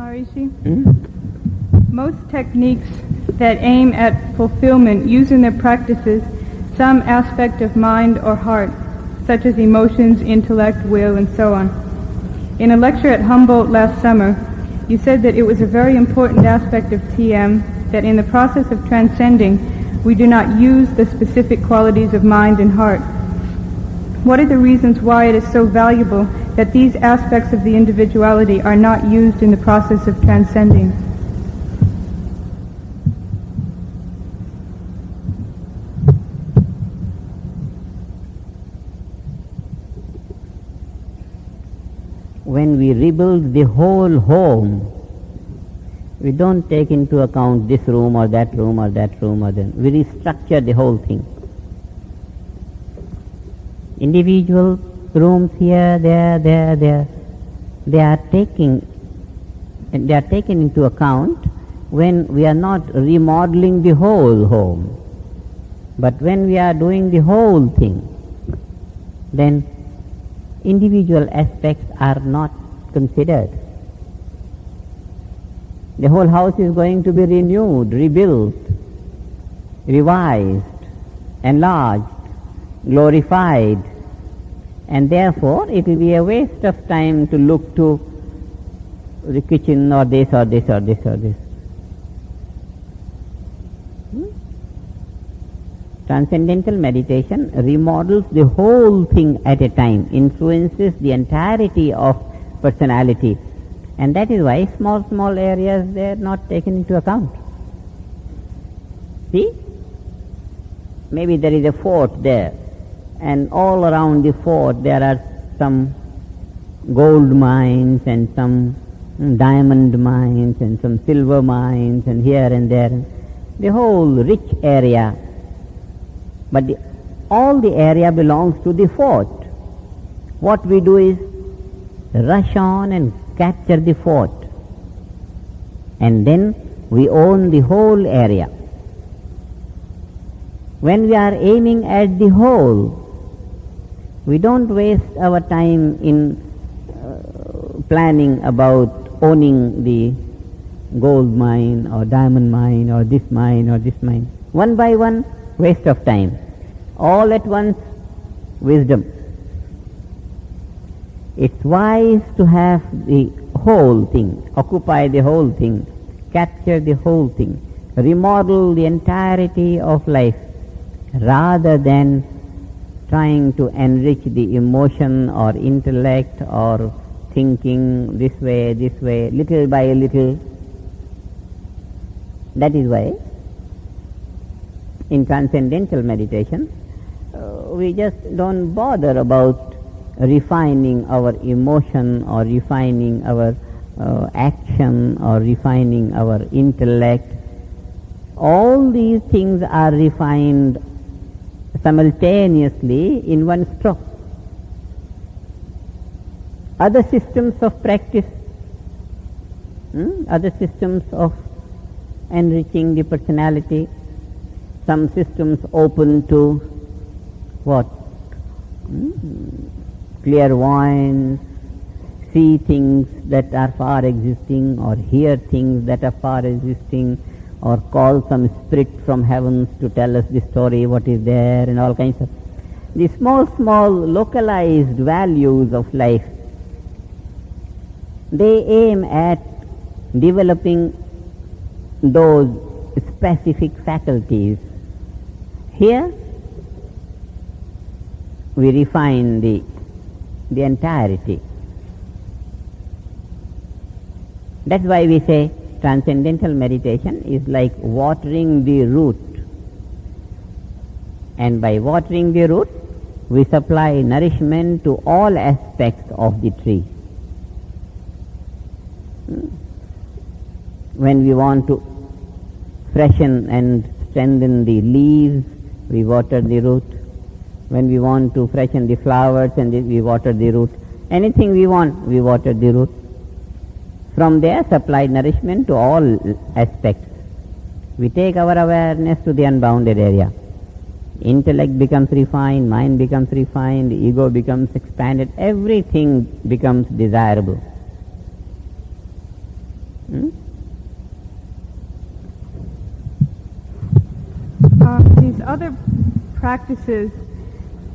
Maharishi. Most techniques that aim at fulfillment use in their practices some aspect of mind or heart, such as emotions, intellect, will, and so on. In a lecture at Humboldt last summer, you said that it was a very important aspect of TM that in the process of transcending, we do not use the specific qualities of mind and heart. What are the reasons why it is so valuable that these aspects of the individuality are not used in the process of transcending? When we rebuild the whole home, we don't take into account this room or that room or that room or that. We restructure the whole thing. Individual rooms here, there, they are taken into account when we are not remodeling the whole home. But when we are doing the whole thing, then individual aspects are not considered. The whole house is going to be renewed, rebuilt, revised, enlarged, glorified, and therefore it will be a waste of time to look to the kitchen or this or this or this or this. Transcendental meditation remodels the whole thing at a time, influences the entirety of personality, and that is why small areas, they are not taken into account. See? Maybe there is a fort there, and all around the fort there are some gold mines and some diamond mines and some silver mines and here and there. The whole rich area. But all the area belongs to the fort. What we do is rush on and capture the fort. And then we own the whole area. When we are aiming at the whole, we don't waste our time in planning about owning the gold mine or diamond mine or this mine or this mine. One by one, waste of time. All at once, wisdom. It's wise to have the whole thing, occupy the whole thing, capture the whole thing, remodel the entirety of life, rather than trying to enrich the emotion or intellect or thinking this way, little by little. That is why in transcendental meditation, we just don't bother about refining our emotion or refining our action or refining our intellect. All these things are refined simultaneously in one stroke. Other systems of practice, other systems of enriching the personality, some systems open to what? Clairvoyance, see things that are far existing, or hear things that are far existing, or call some spirit from heavens to tell us the story, what is there, and all kinds of the small localized values of life. They aim at developing those specific faculties. Here we refine the entirety. That's why we say transcendental meditation is like watering the root. And by watering the root, we supply nourishment to all aspects of the tree. When we want to freshen and strengthen the leaves, we water the root. When we want to freshen the flowers, we water the root. Anything we want, we water the root. From there, supply nourishment to all aspects. We take our awareness to the unbounded area. Intellect becomes refined, mind becomes refined, ego becomes expanded, everything becomes desirable. other practices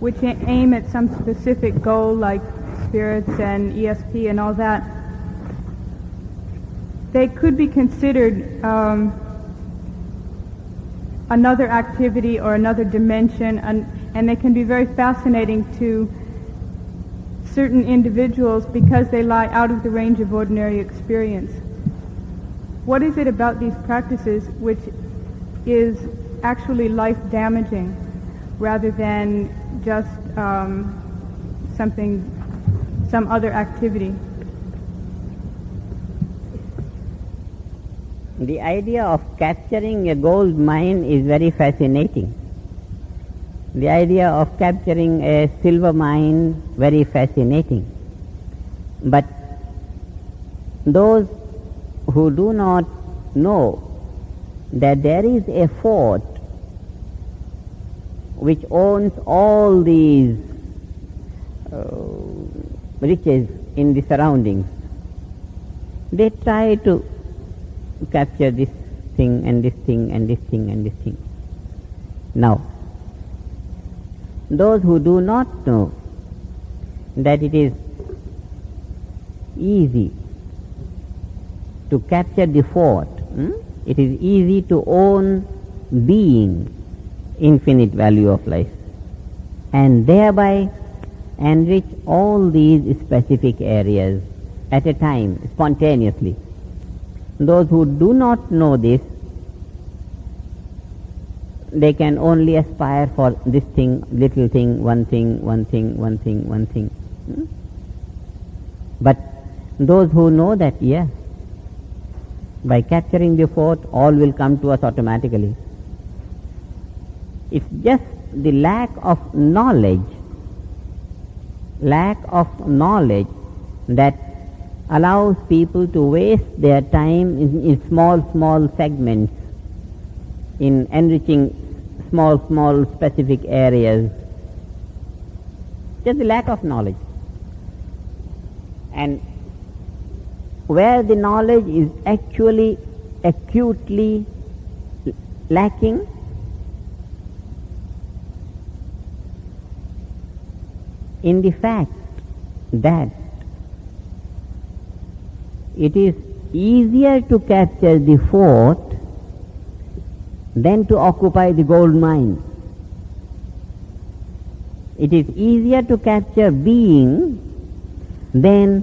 which aim at some specific goal, like spirits and ESP and all that, they could be considered another activity or another dimension, and they can be very fascinating to certain individuals because they lie out of the range of ordinary experience. What is it about these practices which is actually life-damaging rather than just some other activity? The idea of capturing a gold mine is very fascinating. The idea of capturing a silver mine, very fascinating. But those who do not know that there is a fort which owns all these riches in the surroundings, they try to capture this thing and this thing and this thing and this thing. Now, those who do not know that it is easy to capture the fort, it is easy to own being, infinite value of life, and thereby enrich all these specific areas at a time, spontaneously. Those who do not know this, they can only aspire for this thing, little thing, one thing, one thing, one thing, one thing. But those who know that, by capturing the fort, all will come to us automatically. It's just the lack of knowledge that allows people to waste their time in small segments, in enriching small specific areas. Just the lack of knowledge. And where the knowledge is actually acutely lacking, in the fact that it is easier to capture the fort than to occupy the gold mine. It is easier to capture being than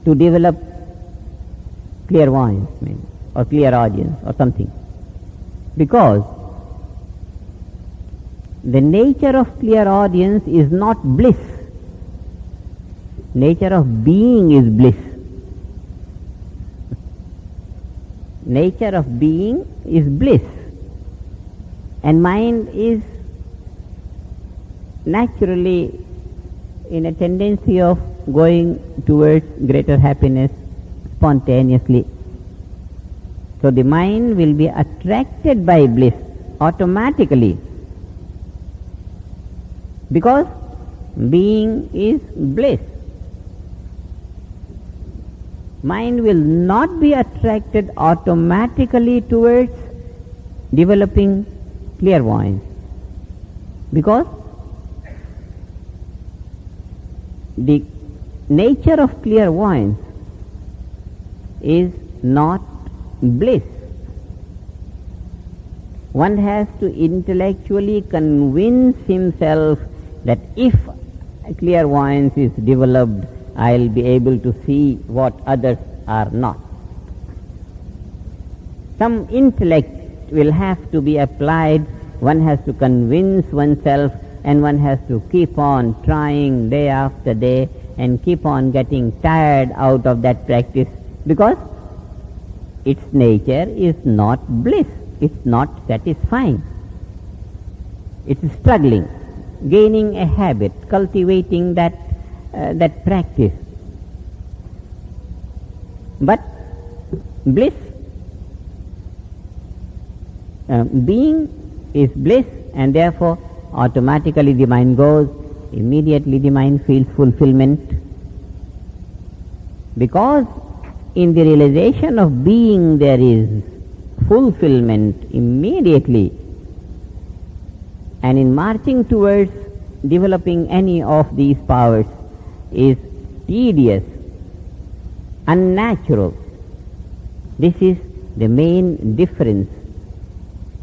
to develop clairvoyance, maybe, or clairaudience or something. Because the nature of clairaudience is not bliss. Nature of being is bliss. Nature of being is bliss. And mind is naturally in a tendency of going towards greater happiness spontaneously. So the mind will be attracted by bliss automatically, because being is bliss. Mind will not be attracted automatically towards developing clairvoyance, because the nature of clairvoyance is not bliss. One has to intellectually convince himself that if clairvoyance is developed, I'll be able to see what others are not. Some intellect will have to be applied. One has to convince oneself, and one has to keep on trying day after day and keep on getting tired out of that practice, because its nature is not bliss. It's not satisfying. It's struggling, gaining a habit, cultivating that practice. But bliss, being is bliss, and therefore automatically the mind goes, immediately the mind feels fulfillment. Because in the realization of being there is fulfillment, immediately And in marching towards developing any of these powers is tedious, unnatural. This is the main difference.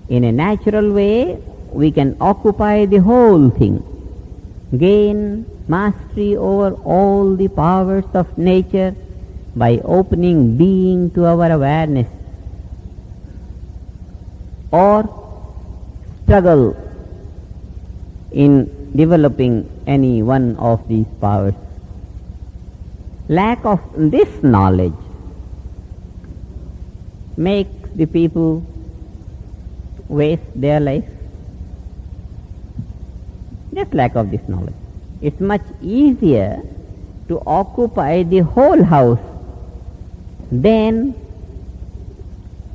In a natural way, we can occupy the whole thing, gain mastery over all the powers of nature by opening being to our awareness, or struggle in developing any one of these powers. Lack of this knowledge makes the people waste their life. Just lack of this knowledge. It's much easier to occupy the whole house than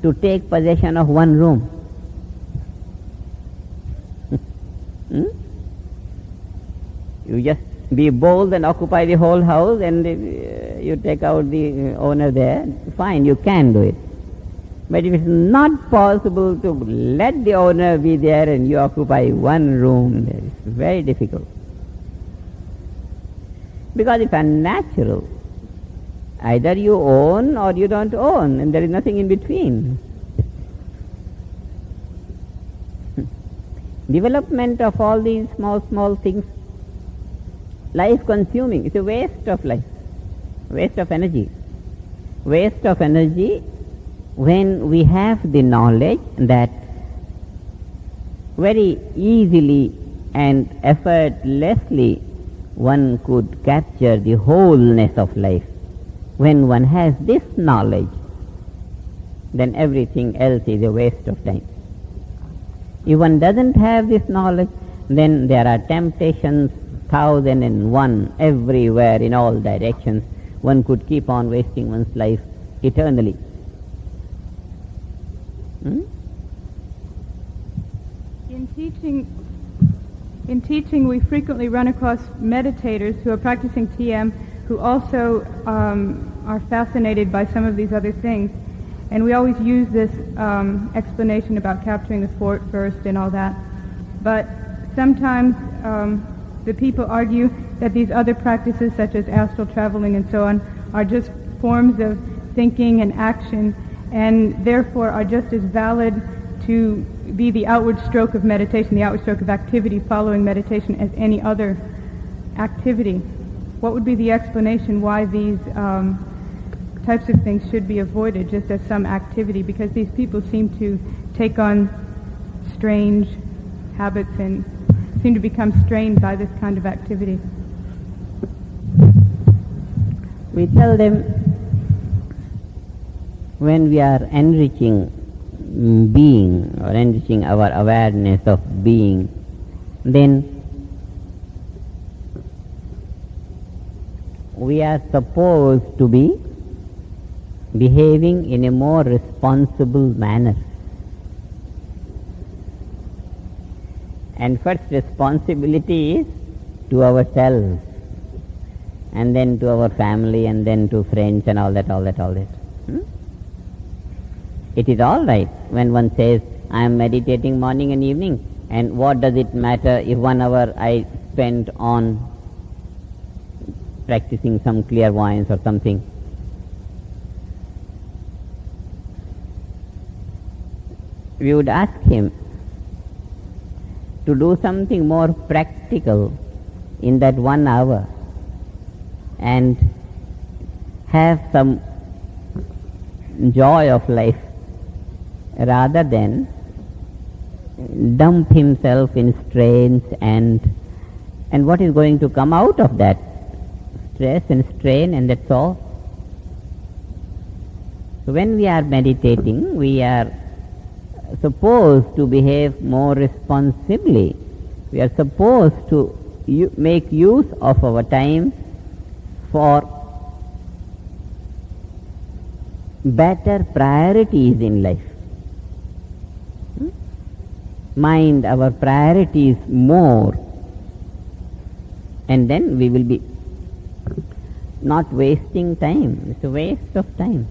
to take possession of one room. You just be bold and occupy the whole house, and you take out the owner there. Fine, you can do it. But if it's not possible to let the owner be there and you occupy one room, it's very difficult. Because it's unnatural. Either you own or you don't own, and there is nothing in between. Development of all these small things, life consuming. It's a waste of life, waste of energy. Waste of energy when we have the knowledge that very easily and effortlessly one could capture the wholeness of life. When one has this knowledge, then everything else is a waste of time. If one doesn't have this knowledge, then there are temptations 1001 everywhere in all directions. One could keep on wasting one's life eternally. In teaching, we frequently run across meditators who are practicing TM who also are fascinated by some of these other things. And we always use this explanation about capturing the fort first and all that. But sometimes the people argue that these other practices, such as astral traveling and so on, are just forms of thinking and action, and therefore are just as valid to be the outward stroke of meditation, the outward stroke of activity following meditation, as any other activity. What would be the explanation why these types of things should be avoided just as some activity? Because these people seem to take on strange habits and seem to become strained by this kind of activity. We tell them, when we are enriching being or enriching our awareness of being, then we are supposed to be behaving in a more responsible manner. And first responsibility is to ourselves, and then to our family, and then to friends, and all that. It is all right when one says, I am meditating morning and evening, and what does it matter if 1 hour I spent on practicing some clairvoyance or something. We would ask him to do something more practical in that 1 hour and have some joy of life, rather than dump himself in strains and what is going to come out of that? Stress and strain, and that's all. So when we are meditating, we are supposed to behave more responsibly. We are supposed to make use of our time for better priorities in life. Mind our priorities more, and then we will be not wasting time. It's a waste of time.